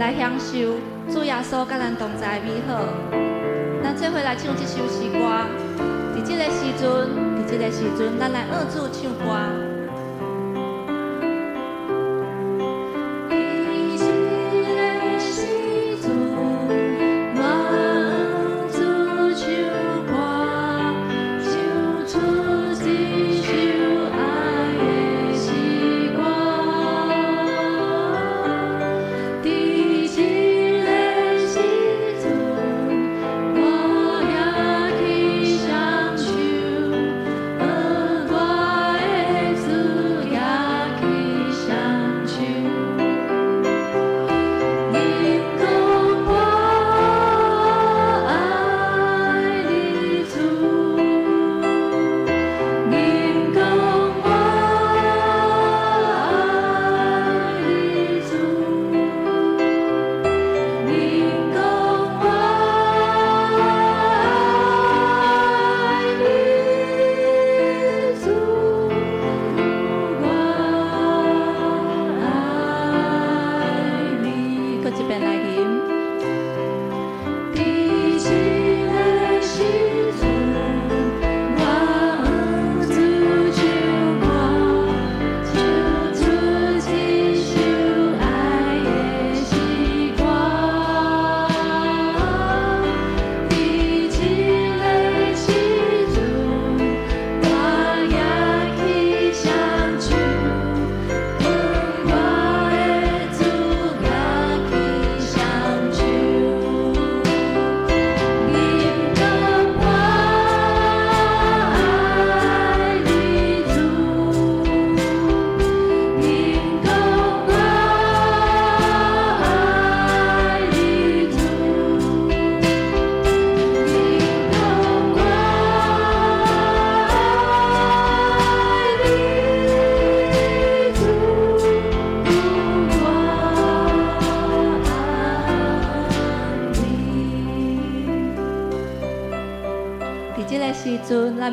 来享受主耶稣甲咱同在的美好。咱做伙来唱这首诗歌，伫这个时阵，咱来学主唱歌。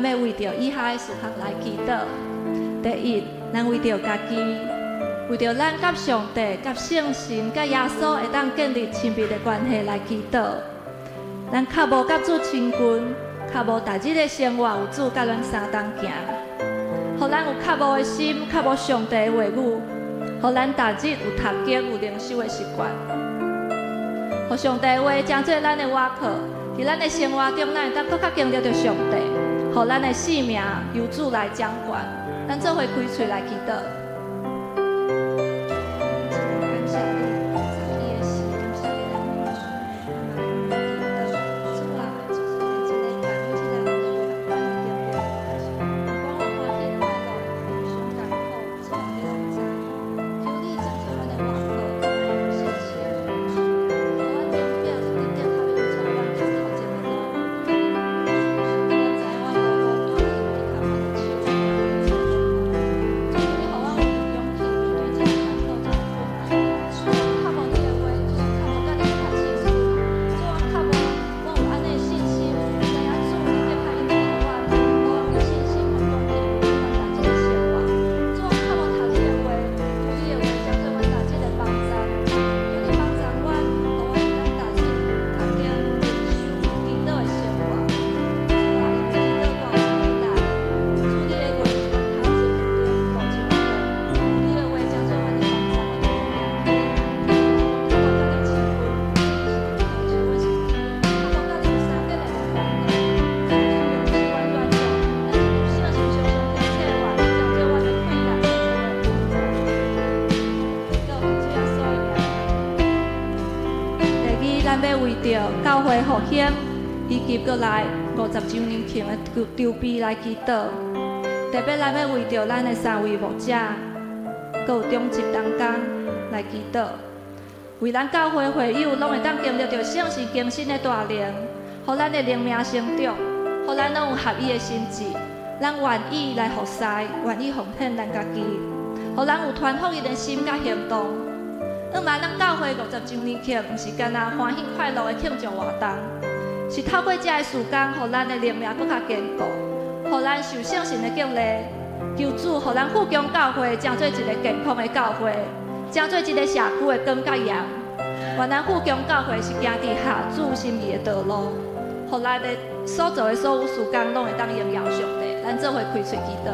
咱要为着以下的事项来祈祷。第一，咱为着家己，为着咱甲上帝、甲圣神、甲耶稣会当建立亲密的关系来祈祷。咱较无甲主亲近，较无大日的生活有主甲咱相同行，互咱有较无的心，较无上帝的话语，互咱大日有读经、有灵修的习惯，互上帝的话成做咱的瓦靠，伫咱的生活中，咱会当更较经历着上帝。 互咱的性命由主来掌管，咱做伙开嘴来祈祷。感谢你，感谢你的心，感谢你的名。主啊，就是咱这个感恩，这个关于经历，光我欢喜快乐，上艰苦，主啊，你拢知。求你将做阮的瓦靠，谢谢。互阮中间是你点头有做阮的头前的路。 教会复兴以及过来50周年庆的筹备来祈祷，特别咱要为着咱的3位牧者，阁有中级同工来祈祷，为咱教会会友拢会当经历着圣神更新的大能，互咱的灵命成长，互咱拢有合一的心志，咱愿意来服侍，愿意奉献咱家己，互咱有传福音的心甲行动。 咱教会50周年庆，毋是干那欢喜快乐的庆祝活动，是透过这个时间，互咱的灵命更较坚固，互咱受圣神的敬励，求主，互咱富强教会成做一个健康的教会，成做一个社区的光甲盐。原来富强教会是行伫下主心意的道路，互咱的所做的所有事工，拢会当荣耀上帝。咱做伙开喙祈祷。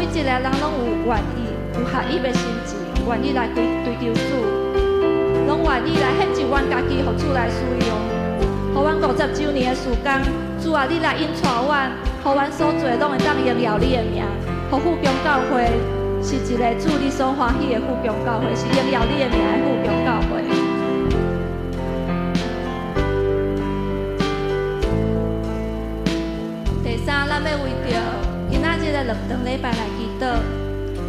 一个人拢有愿意、有合意的心志，愿意来追求主，拢愿意来献上阮家己，互主来使用。互阮50周年的事工，主啊，你来引带阮，互阮所做拢会当荣耀你的名。互富强教会是一个主你所欢喜的富强教会，是荣耀你的名的富强教会。第三，咱要为着今仔日的2堂礼拜来祈祷，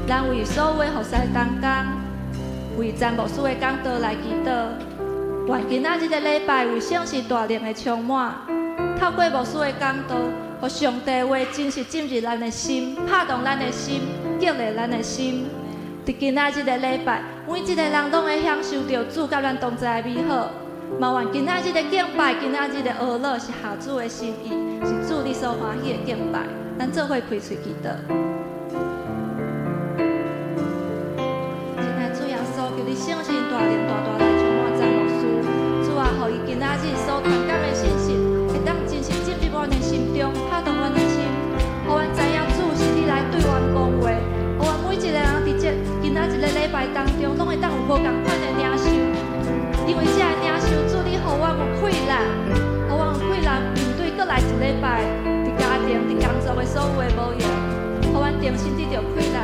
咱为所有的服侍同工，为詹牧师的讲道来祈祷。愿今仔日的礼拜为圣事大能的充满，透过牧师的讲道，互上帝的话真实进入咱的心，拍动咱的心，激励咱的心。伫今仔日的礼拜，每一个人拢会享受到主甲咱同在的美好。嘛愿今仔日的敬拜，今仔日的娱乐是下主的心意，是主你所欢喜的敬拜。咱做伙开喙祈祷。亲爱的主耶稣，求你圣神大能大大来充满詹牧师。主啊，互伊今仔日所传讲的信息，会当真实进入阮的心中，拍动阮的心，互阮知影主是你来对阮讲话。互阮每一个人伫这今仔日的礼拜当中，拢会当有无同款的领受，因为这个领受主你互阮有气力，互阮有气力面对过来一礼拜。家庭、伫工作的所有的无用，互阮重新得到气力，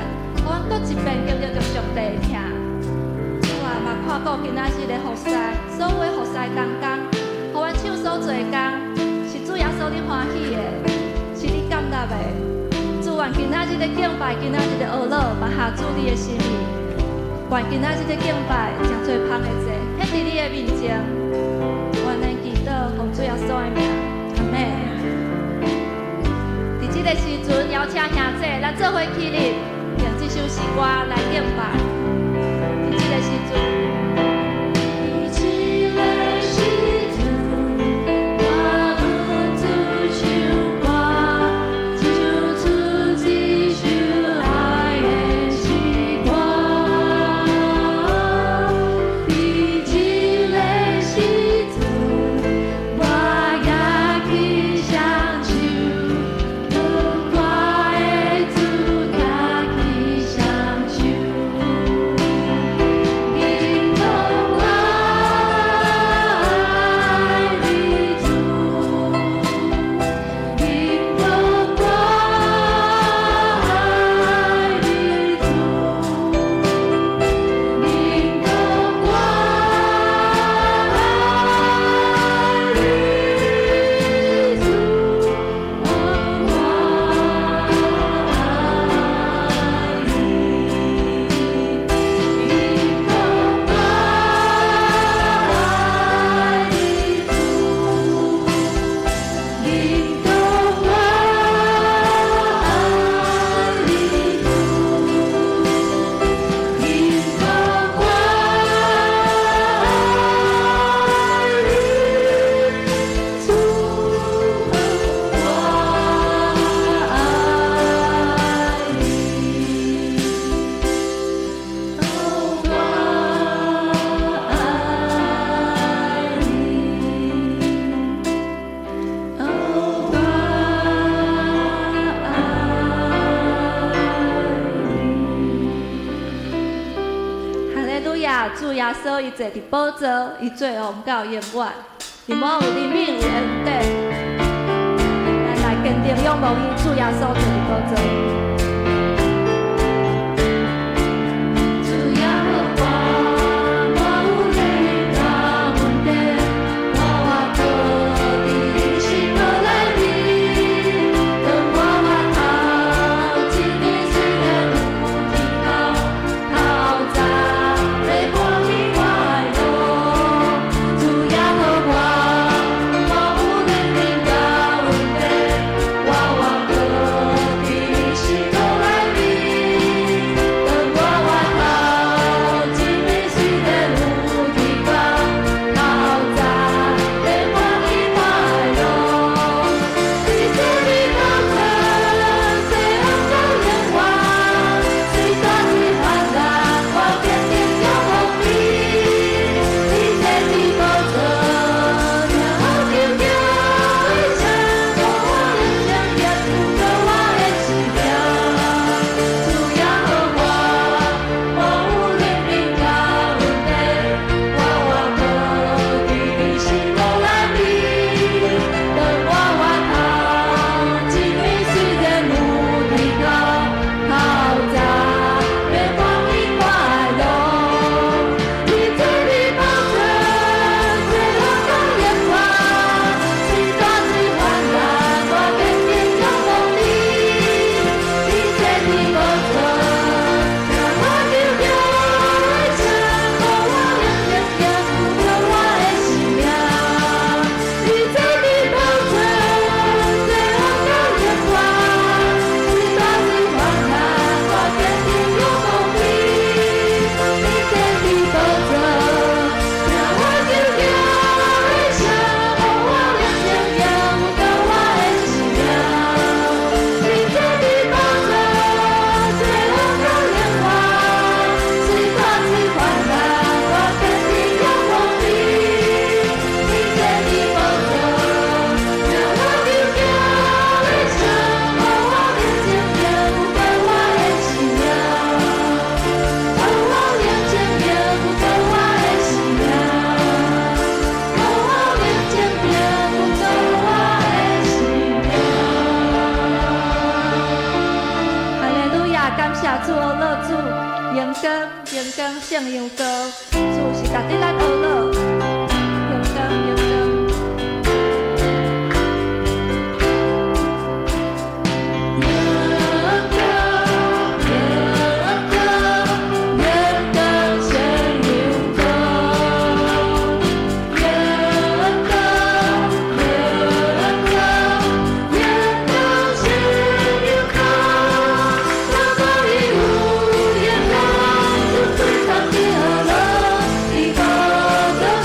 互阮搁一遍经历着上帝的疼。主啊，嘛看顾今仔日的服侍，所有的服侍同工，互阮手所做的工，是主耶稣你欢喜的，是你感纳的。主愿今仔日的敬拜，今仔日的娱乐，嘛下主你的心意。愿今仔日的敬拜，真多香的祭，献伫你的面前。愿咱祈祷，奉主耶稣的名，阿门。这个时阵，邀请兄姐，咱做伙起立，用这首诗歌来敬拜。在这个时阵。亚，主耶稣伊坐伫宝座，伊做王到永远，伊满有怜悯有恩典，咱来坚定仰望伊，主耶稣坐伫宝座。圣羊羔，主是家己咱学乐，羊羔羊羔。Go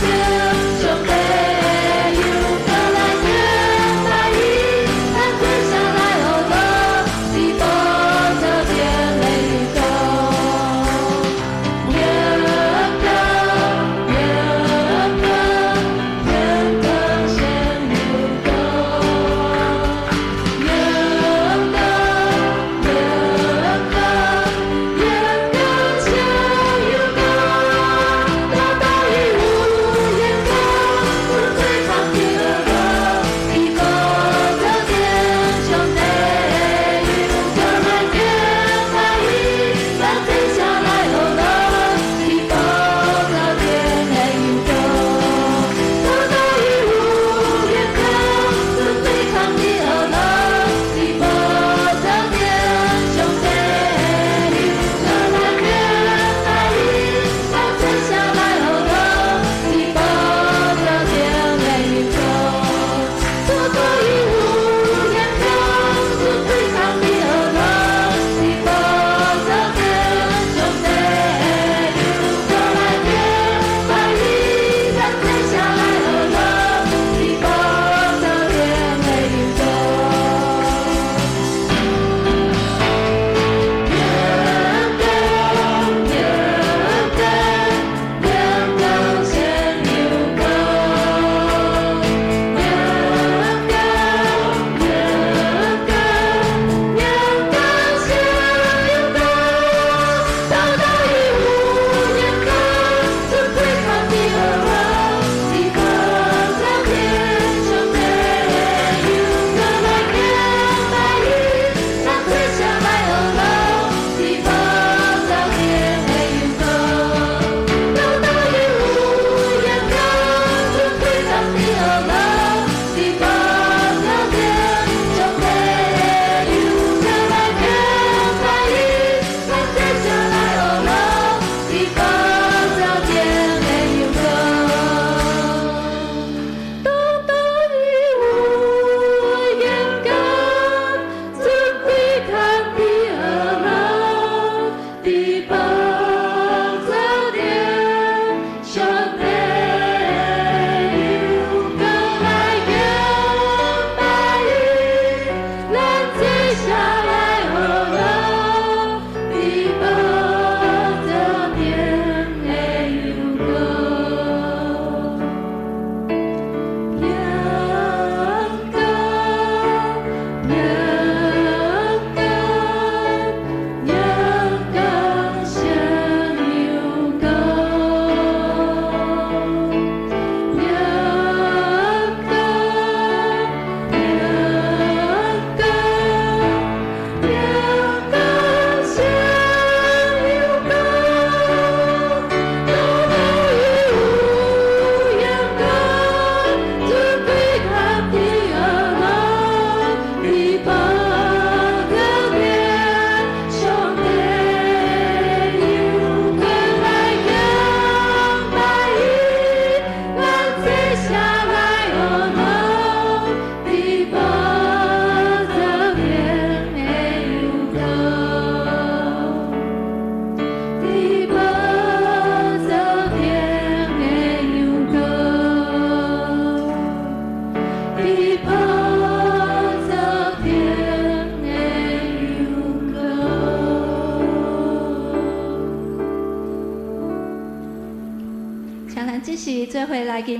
即时做伙来敬